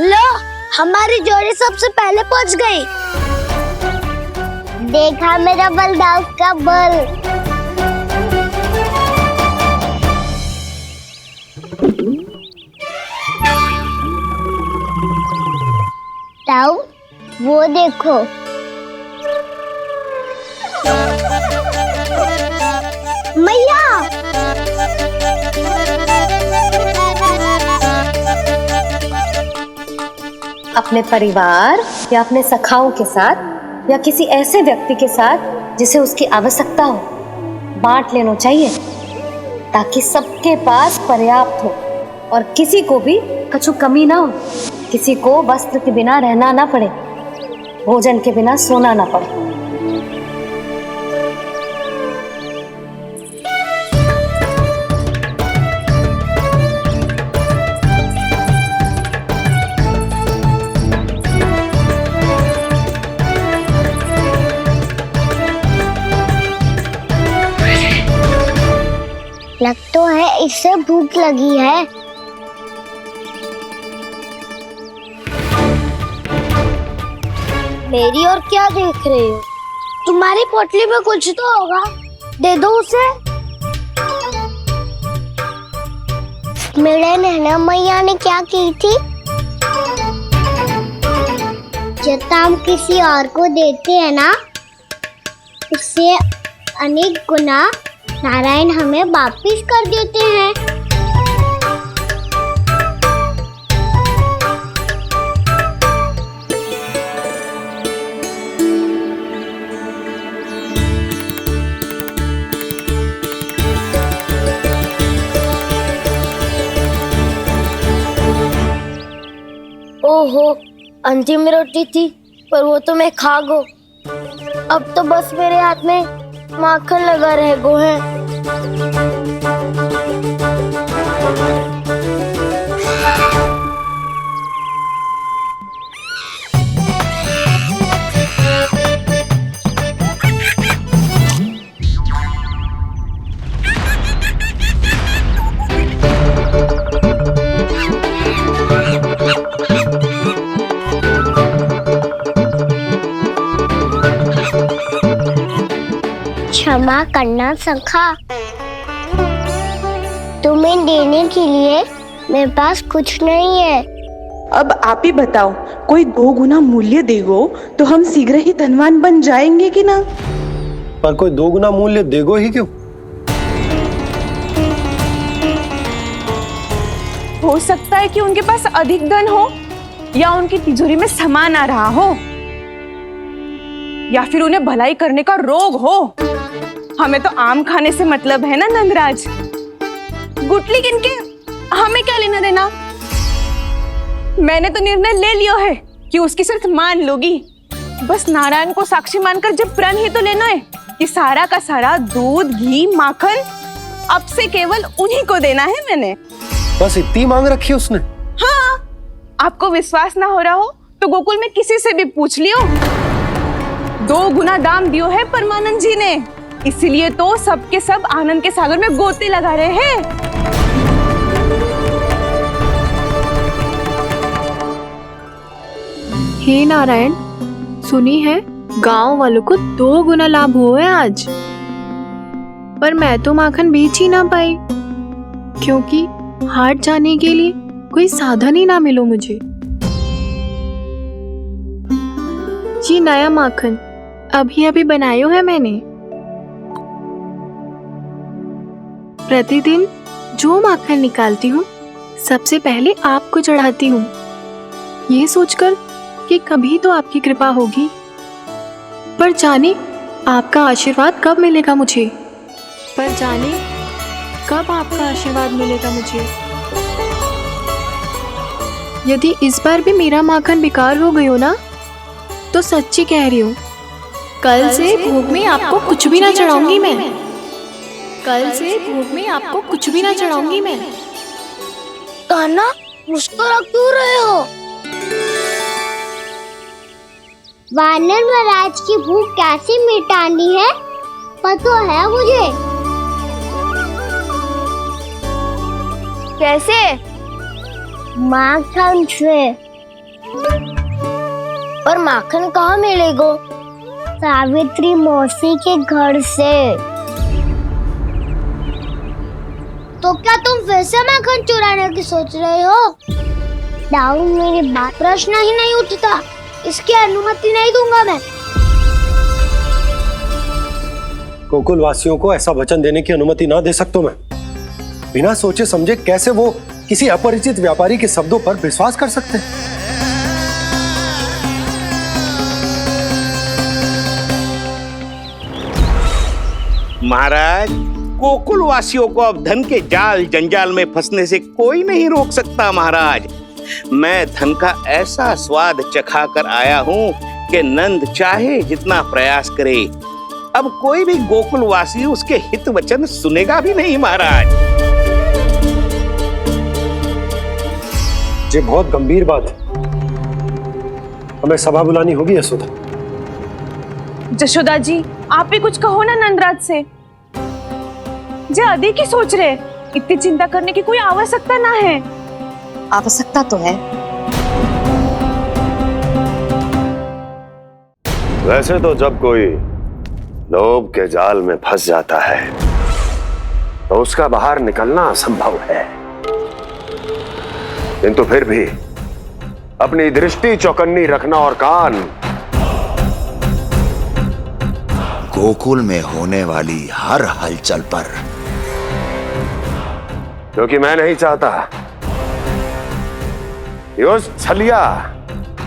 लो, हमारी जोड़ी सबसे पहले पहुंच गई। देखा मेरा बलदाव का बल। ताऊ, वो देखो। मैया, अपने परिवार या अपने सखाओं के साथ या किसी ऐसे व्यक्ति के साथ जिसे उसकी आवश्यकता हो, बांट लेना चाहिए ताकि सबके पास पर्याप्त हो और किसी को भी कुछ कमी ना हो, किसी को वस्त्र के बिना रहना ना पड़े, भोजन के बिना सोना ना पड़े। लग तो है इससे भूख लगी है। मेरी और क्या देख रहे हो? तुम्हारी पोटली में कुछ तो होगा, दे दो उसे। मेरे नैना मैया ने क्या की थी? जब हम किसी और को देते हैं ना, उससे अनेक गुना नारायण हमें वापिस कर देते हैं। ओहो, अंतिम रोटी थी पर वो तो मैं खा गो। अब तो बस मेरे हाथ में माखन लगा रह गो है। क्षमा करना सखा, तुम्हें देने के लिए मेरे पास कुछ नहीं है। अब आप ही बताओ, कोई 2 गुना मूल्य देगो तो हम शीघ्र ही धनवान बन जाएंगे कि ना? पर कोई 2 गुना मूल्य देगो ही क्यों? हो सकता है कि उनके पास अधिक धन हो, या उनकी तिजोरी में सामान आ रहा हो, या फिर उन्हें भलाई करने का रोग हो। हमें तो आम खाने से मतलब है ना नंदराज। गुटली किनके, हमें क्या लेना देना। मैंने तो निर्णय ले लिया है कि उसकी सिर्फ मान लोगी। बस नारायण को साक्षी मानकर जब प्रण ही तो लेना है कि सारा का सारा दूध, घी, माखन अब से केवल उन्हीं को देना है मैंने। बस इतनी मांग रखी है उसने? हाँ, आपको विश्वास ना हो रहा हो तो गोकुल में किसी से भी पूछ लियो। 2 गुना दाम दियो है परमानंद जी ने, इसीलिए तो सबके सब आनंद के सागर में गोते लगा रहे हैं। हे नारायण, सुनी है गांव वालों को 2 गुना लाभ हुआ है आज, पर मैं तो माखन बेच ही ना पाई क्योंकि हाट जाने के लिए कोई साधन ही ना मिलो मुझे। ये नया माखन अभी अभी बनायो है मैंने। प्रतिदिन जो माखन निकालती हूँ सबसे पहले आपको चढ़ाती हूँ ये सोचकर कि कभी तो आपकी कृपा होगी, पर जाने आपका आशीर्वाद कब मिलेगा मुझे, पर जाने कब आपका आशीर्वाद मिलेगा मुझे। यदि इस बार भी मेरा माखन बेकार हो गई हो ना, तो सच्ची कह रही हूँ, कल से भोग में आपको कुछ भी ना चढ़ाऊंगी मैं। कल से भोग में आपको कुछ भी ना चढ़ाऊंगी मैं। कान्हा, मुस्कुरा क्यों रहे हो? वानर महाराज की भूख कैसे मिटानी है पता है मुझे। कैसे? माखन से। और माखन कहाँ मिलेगा? सावित्री मौसी के घर से। तो क्या तुम फिर से माखन चुराने की सोच रहे हो? दाऊ, मेरी बात प्रश्न ही नहीं उठता, इसकी अनुमति नहीं दूंगा मैं। गोकुल वासियों को ऐसा वचन देने की अनुमति ना दे सकता मैं। बिना सोचे समझे कैसे वो किसी अपरिचित व्यापारी के शब्दों पर विश्वास कर सकते हैं? महाराज, गोकुल वासियों को अब धन के जाल जंजाल में फंसने से कोई नहीं रोक सकता। महाराज, मैं धन का ऐसा स्वाद चखा कर आया हूँ कि नंद चाहे जितना प्रयास करे, अब कोई भी गोकुल वासी उसके हित वचन सुनेगा भी नहीं। महाराज, ये बहुत गंभीर बात है, हमें सभा बुलानी होगी यशोदा। जशोदा जी, आप भी कुछ कहो ना नंदराज से। जे अधिक ही सोच रहे, इतनी चिंता करने की कोई आवश्यकता ना है। आवश्यकता तो है। वैसे तो जब कोई लोभ के जाल में फंस जाता है तो उसका बाहर निकलना असंभव है, किंतु फिर भी अपनी दृष्टि चौकन्नी रखना और कान गोकुल में होने वाली हर हलचल पर, क्योंकि मैं नहीं चाहता कि उस छलिया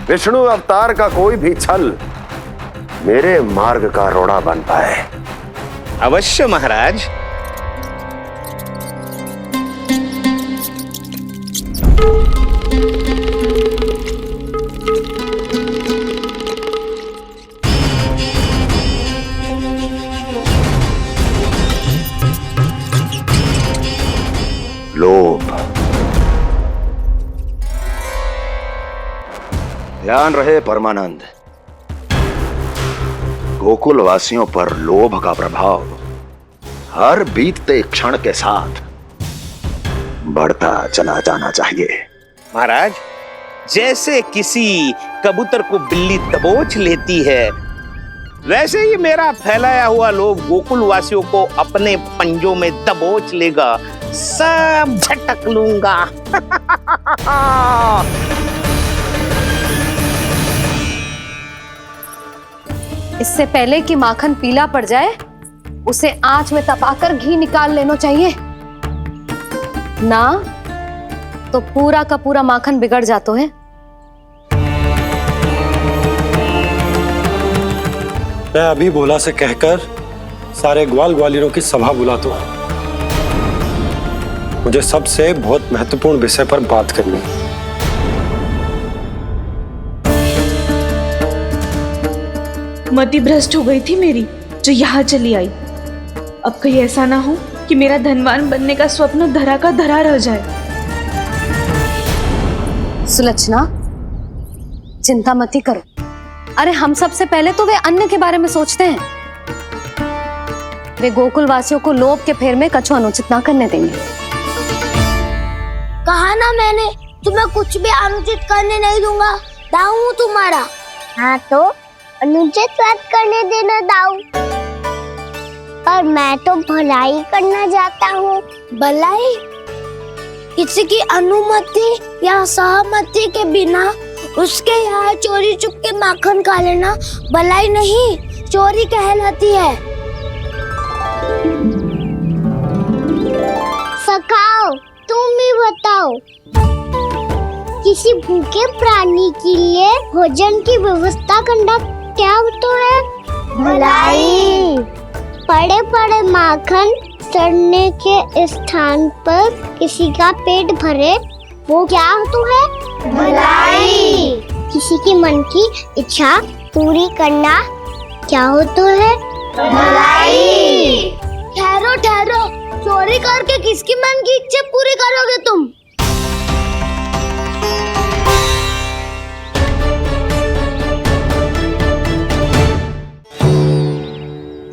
विष्णु अवतार का कोई भी छल मेरे मार्ग का रोड़ा बन पाए। अवश्य महाराज। लोभ। ध्यान रहे परमानंद, गोकुल वासियों पर लोभ का प्रभाव हर बीतते क्षण के साथ बढ़ता चला जाना चाहिए। महाराज, जैसे किसी कबूतर को बिल्ली दबोच लेती है, वैसे ही मेरा फैलाया हुआ लोभ गोकुल वासियों को अपने पंजों में दबोच लेगा, सब झटक लूंगा। इससे पहले कि माखन पीला पड़ जाए, उसे आंच में तपाकर घी निकाल लेना चाहिए ना, तो पूरा का पूरा माखन बिगड़ जाता है। मैं अभी बोला से कहकर सारे ग्वाल ग्वालियरों की सभा बुलाता हूं। मुझे सबसे बहुत महत्वपूर्ण विषय पर बात करनी है। मति भ्रष्ट हो गई थी मेरी, जो यहाँ चली आई। अब कहीं ऐसा ना हो कि मेरा धनवान बनने का स्वप्न धरा का धरा रह जाए। सुलक्षणा, चिंता मत ही करो। अरे हम सबसे पहले तो वे अन्न के बारे में सोचते हैं। वे गोकुल वासियों को लोभ के फेर में कछु अनुचित ना करने देंगे। कहा ना मैंने, तुम्हें कुछ भी अनुचित करने नहीं दूंगा। दाऊ हूँ तुम्हारा। हाँ तो अनुचित बात करने देना दाऊ। पर मैं तो भलाई करना चाहता हूँ। भलाई? किसी की अनुमति या सहमति के बिना उसके यहाँ चोरी चुप के माखन खा लेना भलाई नहीं, चोरी कहलाती है। सखाओ, तुम ही बताओ। किसी भूखे प्राणी के लिए भोजन की व्यवस्था करना क्या तो है भलाई। पड़े पड़े माखन सड़ने के स्थान पर किसी का पेट भरे, वो क्या तो है भलाई। किसी के मन की इच्छा पूरी करना क्या हो तो है भलाई। ठहरो ठहरो, चोरी करके किसकी मन की इच्छा पूरी करोगे तुम?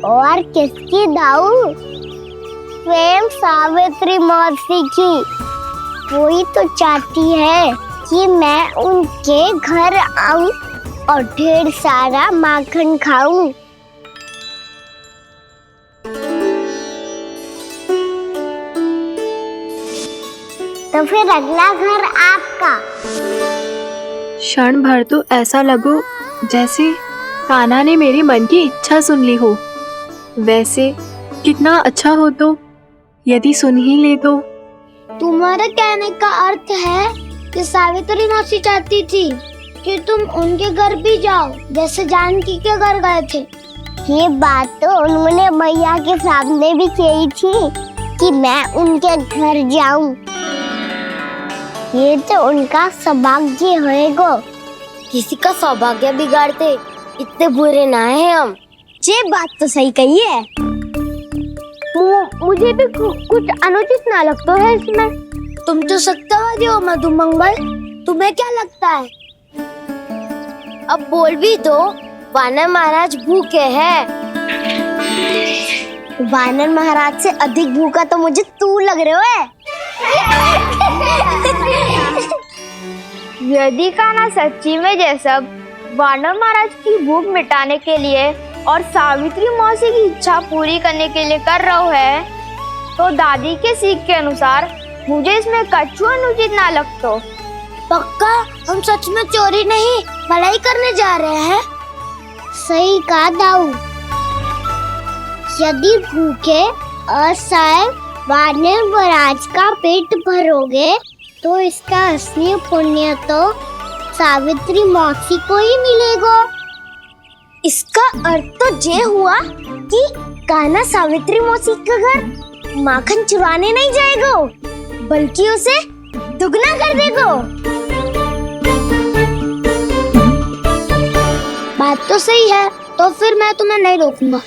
और किसकी दाऊ? स्वयं सावित्री मौसी की। वही तो चाहती है कि मैं उनके घर आऊं और ढेर सारा माखन खाऊं। तो फिर अगला घर आपका। क्षण भर तो ऐसा लगो जैसे कान्हा ने मेरे मन की इच्छा सुन ली हो। वैसे कितना अच्छा हो तो यदि सुन ही ले तो। तुम्हारे कहने का अर्थ है कि सावित्री मौसी चाहती थी कि तुम उनके घर भी जाओ, जैसे जानकी के घर गए थे। ये बात तो उन्होंने मैया के सामने भी कही थी कि मैं उनके घर जाऊं। ये तो उनका सौभाग्य होएगा। किसी का सौभाग्य बिगाड़ते इतने बुरे ना है हम। ये बात तो सही कही है। मुझे भी कुछ अनुचित ना लगता है इसमें। तुम तो सत्यवादी हो मधुमंगल, तुम्हें क्या लगता है? अब बोल भी दो, वानर महाराज भूखे हैं। वानर महाराज से अधिक भूखा तो मुझे तू लग रहे हो। यदि कान्हा सच्ची में ये सब वानर महाराज की भूख मिटाने के लिए और सावित्री मौसी की इच्छा पूरी करने के लिए कर रहा है, तो दादी के सीख के अनुसार मुझे इसमें कछु अनुचित ना लगता। पक्का हम सच में चोरी नहीं भलाई करने जा रहे हैं। सही कहा दाऊ। यदि भूखे असहाय वानर महाराज का पेट भरोगे तो इसका असली पुण्य तो सावित्री मौसी को ही मिलेगा। इसका अर्थ तो ये हुआ कि कान्हा सावित्री मौसी के घर माखन चुराने नहीं जाएगा, बल्कि उसे दुगना कर देगा। बात तो सही है, तो फिर मैं तुम्हें नहीं रोकूंगा।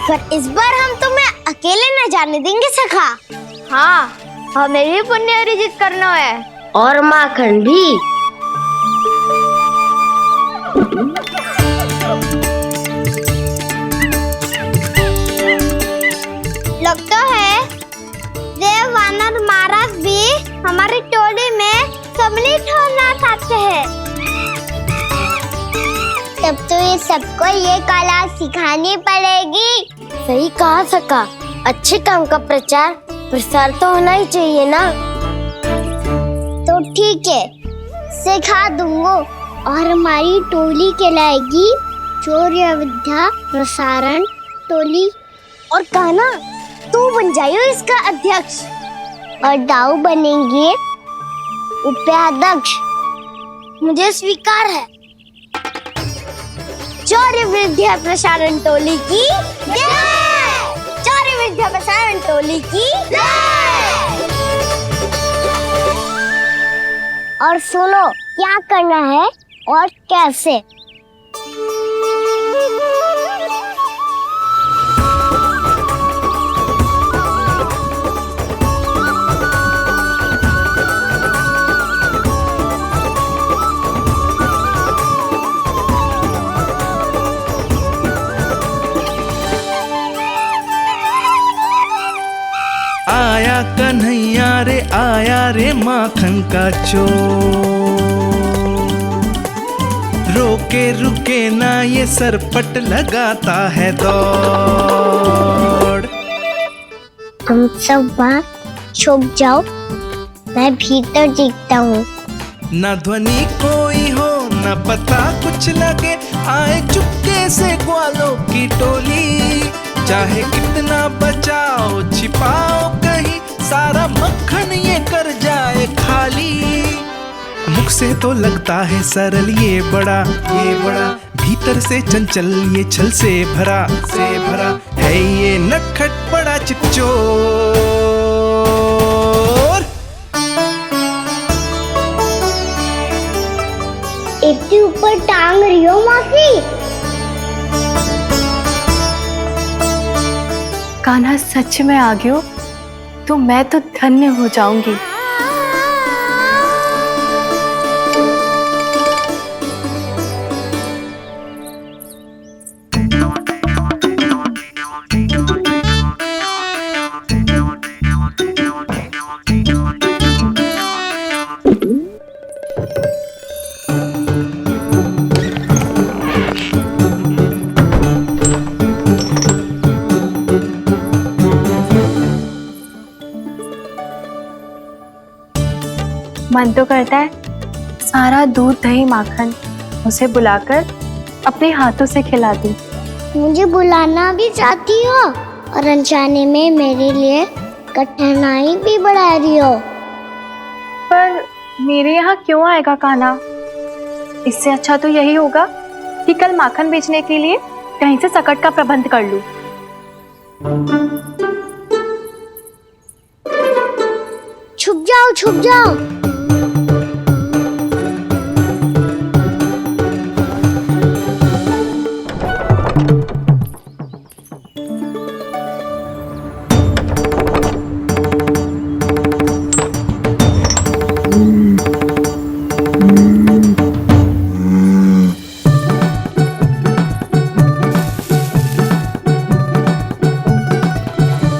पर इस बार हम तुम्हें अकेले न जाने देंगे सखा। हाँ, हमें भी पुण्य अर्जित करना है और माखन भी। लगता है देव वानर महाराज भी हमारी टोली में सम्मिलित होना चाहते हैं। तब तो ये सबको ये कला सिखानी पड़ेगी। सही कहा सका। अच्छे काम का प्रचार प्रसार तो होना ही चाहिए ना। तो ठीक है, सिखा दूंगा और हमारी टोली कहलाएगी चौर्य विद्या प्रसारण टोली। और कान्हा तू बन जाइयो इसका अध्यक्ष और दाऊ बनेंगे उपाध्यक्ष। मुझे स्वीकार है। चौर्य विद्या प्रसारण टोली की जय। चौर्य विद्या प्रसारण टोली की जय। और सुनो क्या करना है और कैसे। आया कन्हैया रे आया रे माखन का चोर, रोके रुके ना ये सरपट लगाता है दौड़। तुम सब बाहर छुप जाओ, मैं भीतर देखता हूँ। ना ध्वनि कोई हो ना पता कुछ लगे, आए चुपके से ग्वालों की टोली। चाहे कितना बचाओ छिपाओ कहीं, सारा मक्खन ये कर जाए खाली। मुख से तो लगता है सरल ये बड़ा भीतर से चंचल ये छल से भरा है ये नटखट बड़ा चिकचोर। इतनी ऊपर टांग रही हो मौसी? कान्हा सच में आ गयो तो मैं तो धन्य हो जाऊंगी। मन तो करता है सारा दूध दही माखन उसे बुलाकर अपने हाथों से खिला दूं। मुझे बुलाना भी चाहती हो और अनजाने में मेरे लिए कठिनाई भी बढ़ा रही हो। पर मेरे यहाँ क्यों आएगा कान्हा? इससे अच्छा तो यही होगा कि कल माखन बेचने के लिए कहीं से सकट का प्रबंध कर लूं। छुप जाओ छुप जाओ।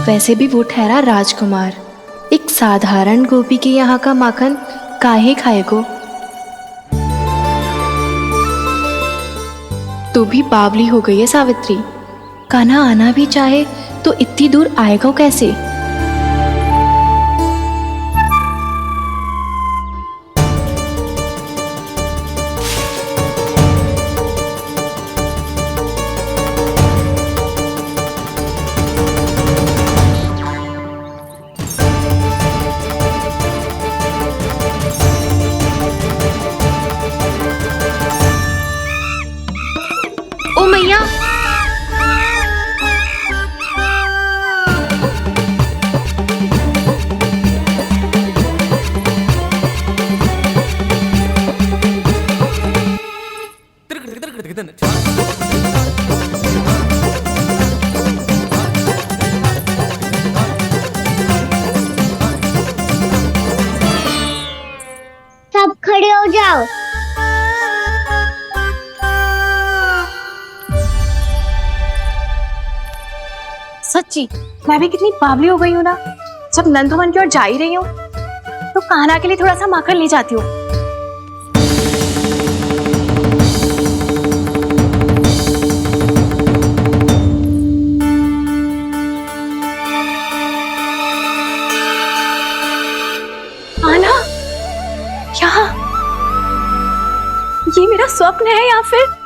वैसे भी वो ठहरा राजकुमार, एक साधारण गोपी के यहाँ का माखन काहे खाएगो। तू भी बावली हो गई है सावित्री। कान्हा आना भी चाहे तो इतनी दूर आएगा कैसे? ओ मैया, सब खड़े हो जाओ। सच्ची मैं भी कितनी बावली हो गई हूँ ना। जब नंदवन की ओर जा ही रही हूँ तो कान्हा के लिए थोड़ा सा माखन ले जाती हूँ। कान्हा, क्या ये मेरा स्वप्न है या फिर?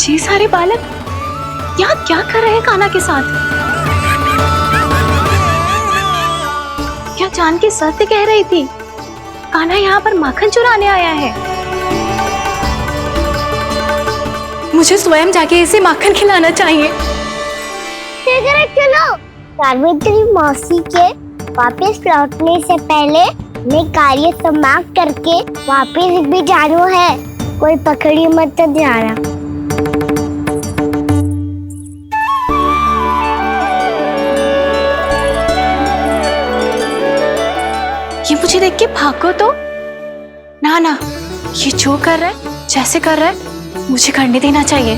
ये सारे बालक यहाँ क्या कर रहे हैं कान्हा के साथ? क्या जानकी सत्य कह रही थी? कान्हा यहाँ पर माखन चुराने आया है। मुझे स्वयं जाके इसे माखन खिलाना चाहिए। चलो, सावित्री मौसी के वापस लौटने से पहले मैं कार्य समाप्त करके वापस भी जाना है। कोई पकड़ी मत जाना। ये मुझे देख के भागो तो ना, ये जो कर रहा है, जैसे कर रहा है, मुझे करने देना चाहिए।